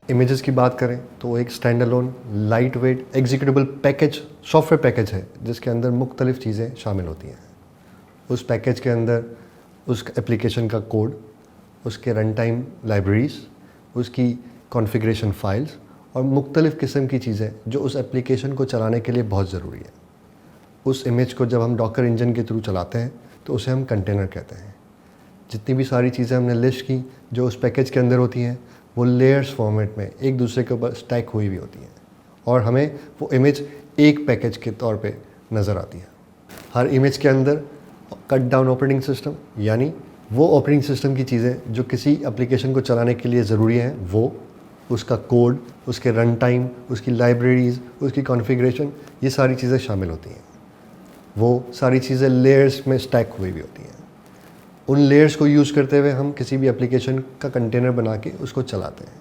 Images की बात करें तो वो एक stand alone light weight executable package software package है जिसके अंदर मुख्तलिफ़ चीज़ें शामिल होती हैं। उस पैकेज के अंदर उस एप्लीकेशन का कोड, उसके रन टाइम लाइब्रेरीज़, उसकी कॉन्फ़िगरेशन फाइल्स और मुख्तलिफ़ किस्म की चीज़ें जो उस एप्लीकेशन को चलाने के लिए बहुत ज़रूरी है। उस इमेज को जब हम डॉकर इंजन के थ्रू चलाते हैं तो उसे हम कंटेनर कहते हैं। जितनी भी सारी चीज़ें हमने लिस्ट की जो उस पैकेज के अंदर होती हैं वो लेयर्स फॉर्मेट में एक दूसरे के ऊपर स्टैक हुई भी होती हैं और हमें वो इमेज एक पैकेज के तौर पे नज़र आती है। हर इमेज के अंदर कट डाउन ऑपरेटिंग सिस्टम यानी वो ऑपरेटिंग सिस्टम की चीज़ें जो किसी एप्लीकेशन को चलाने के लिए ज़रूरी हैं, वो उसका कोड, उसके रन टाइम, उसकी लाइब्रेरीज़, उसकी कॉन्फ़िगरेशन, ये सारी चीज़ें शामिल होती हैं। वो सारी चीज़ें लेयर्स में स्टैक हुई भी होती हैं। उन लेयर्स को यूज़ करते हुए हम किसी भी एप्लीकेशन का कंटेनर बना के उसको चलाते हैं।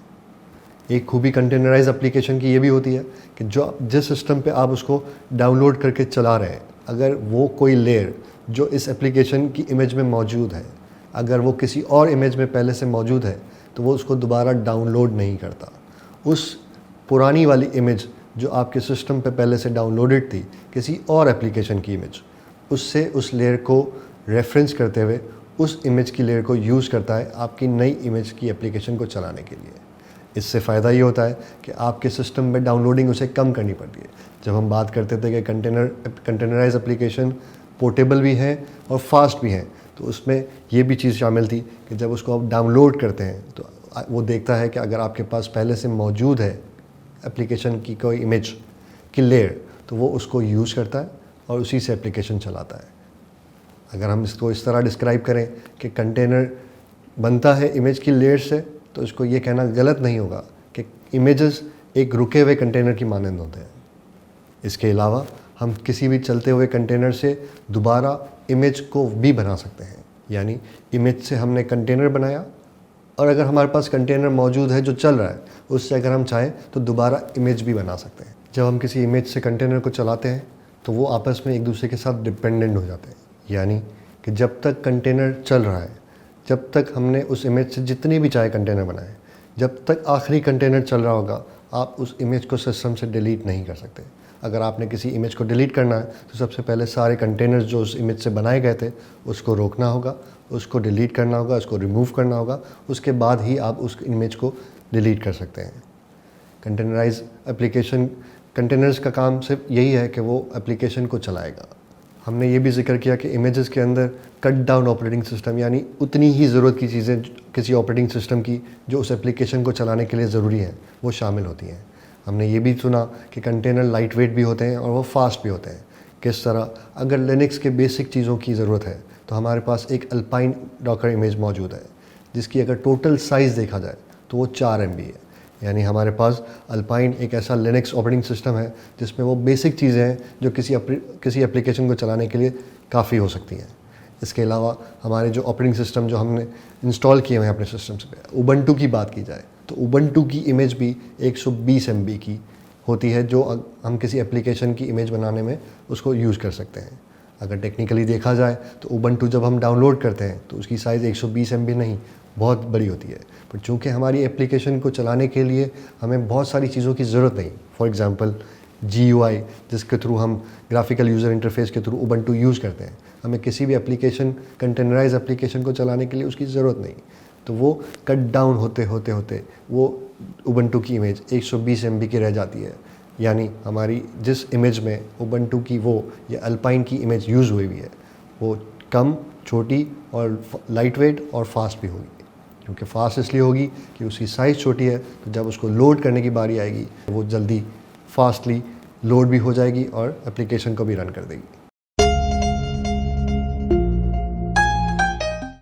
एक खूबी कंटेनराइज एप्लीकेशन की ये भी होती है कि जो जिस सिस्टम पे आप उसको डाउनलोड करके चला रहे हैं, अगर वो कोई लेयर जो इस एप्लीकेशन की इमेज में मौजूद है, अगर वो किसी और इमेज में पहले से मौजूद है तो वो उसको दोबारा डाउनलोड नहीं करता। उस पुरानी वाली इमेज जो आपके सिस्टम पे पहले से डाउनलोडेड थी, किसी और एप्लीकेशन की इमेज, उससे उस लेयर को रेफरेंस करते हुए उस इमेज की लेयर को यूज़ करता है आपकी नई इमेज की एप्लीकेशन को चलाने के लिए। इससे फ़ायदा ये होता है कि आपके सिस्टम में डाउनलोडिंग उसे कम करनी पड़ती है। जब हम बात करते थे कि कंटेनराइज एप्लीकेशन पोर्टेबल भी हैं और फास्ट भी हैं, तो उसमें ये भी चीज़ शामिल थी कि जब उसको आप डाउनलोड करते हैं तो वो देखता है कि अगर आपके पास पहले से मौजूद है एप्लीकेशन की कोई इमेज की लेयर, तो वो उसको यूज़ करता है और उसी से एप्लीकेशन चलाता है। अगर हम इसको इस तरह डिस्क्राइब करें कि कंटेनर बनता है इमेज की लेयर से, तो इसको ये कहना गलत नहीं होगा कि इमेजेस एक रुके हुए कंटेनर की मानंद होते हैं। इसके अलावा हम किसी भी चलते हुए कंटेनर से दोबारा इमेज को भी बना सकते हैं। यानी इमेज से हमने कंटेनर बनाया और अगर हमारे पास कंटेनर मौजूद है जो चल रहा है, उससे अगर हम चाहें तो दोबारा इमेज भी बना सकते हैं। जब हम किसी इमेज से कंटेनर को चलाते हैं तो वो आपस में एक दूसरे के साथ डिपेंडेंट हो जाते हैं। यानी कि जब तक कंटेनर चल रहा है, जब तक हमने उस इमेज से जितने भी चाहे कंटेनर बनाए, जब तक आखिरी कंटेनर चल रहा होगा, आप उस इमेज को सिस्टम से डिलीट नहीं कर सकते। अगर आपने किसी इमेज को डिलीट करना है तो सबसे पहले सारे कंटेनर्स जो उस इमेज से बनाए गए थे उसको रोकना होगा, उसको डिलीट करना होगा, उसको रिमूव करना होगा, उसके बाद ही आप उस इमेज को डिलीट कर सकते हैं। कंटेनराइज एप्लीकेशन कंटेनर्स का काम सिर्फ यही है कि वो एप्लीकेशन को चलाएगा। हमने ये भी जिक्र किया कि इमेजेस के अंदर कट डाउन ऑपरेटिंग सिस्टम यानी उतनी ही ज़रूरत की चीज़ें किसी ऑपरेटिंग सिस्टम की जो उस एप्लीकेशन को चलाने के लिए ज़रूरी हैं वो शामिल होती हैं। हमने ये भी सुना कि कंटेनर लाइट वेट भी होते हैं और वो फास्ट भी होते हैं। किस तरह? अगर लिनक्स के बेसिक चीज़ों की ज़रूरत है तो हमारे पास एक अल्पाइन डॉकर इमेज मौजूद है जिसकी अगर टोटल साइज़ देखा जाए तो वो 4 MB है। यानी हमारे पास अल्पाइन एक ऐसा लिनक्स ऑपरेटिंग सिस्टम है जिसमें वो बेसिक चीज़ें हैं जो किसी एप्लीकेशन को चलाने के लिए काफ़ी हो सकती हैं। इसके अलावा हमारे जो ऑपरेटिंग सिस्टम जो हमने इंस्टॉल किए हुए हैं अपने सिस्टम्स पे, उबंटू की बात की जाए तो उबंटू की इमेज भी 120 MB की होती है जो हम किसी एप्लीकेशन की इमेज बनाने में उसको यूज़ कर सकते हैं। अगर टेक्निकली देखा जाए तो उबंटू जब हम डाउनलोड करते हैं तो उसकी साइज़ 120 MB नहीं, बहुत बड़ी होती है। पर चूँकि हमारी एप्लीकेशन को चलाने के लिए हमें बहुत सारी चीज़ों की ज़रूरत नहीं, फॉर एग्ज़ाम्पल GUI जिसके थ्रू हम ग्राफिकल यूज़र इंटरफेस के थ्रू उबंटू यूज़ करते हैं, हमें किसी भी एप्लीकेशन कंटेनराइज एप्लीकेशन को चलाने के लिए उसकी ज़रूरत नहीं। तो वो कट डाउन होते होते वो उबंटू की इमेज 120 MB की रह जाती है। यानी हमारी जिस इमेज में उबंटू की वो या अल्पाइन की इमेज यूज़ हुई हुई है वो कम, छोटी और लाइट वेट और फास्ट भी होगी। क्योंकि फास्ट इसलिए होगी कि उसकी साइज़ छोटी है, तो जब उसको लोड करने की बारी आएगी वो जल्दी फास्टली लोड भी हो जाएगी और एप्लीकेशन को भी रन कर देगी।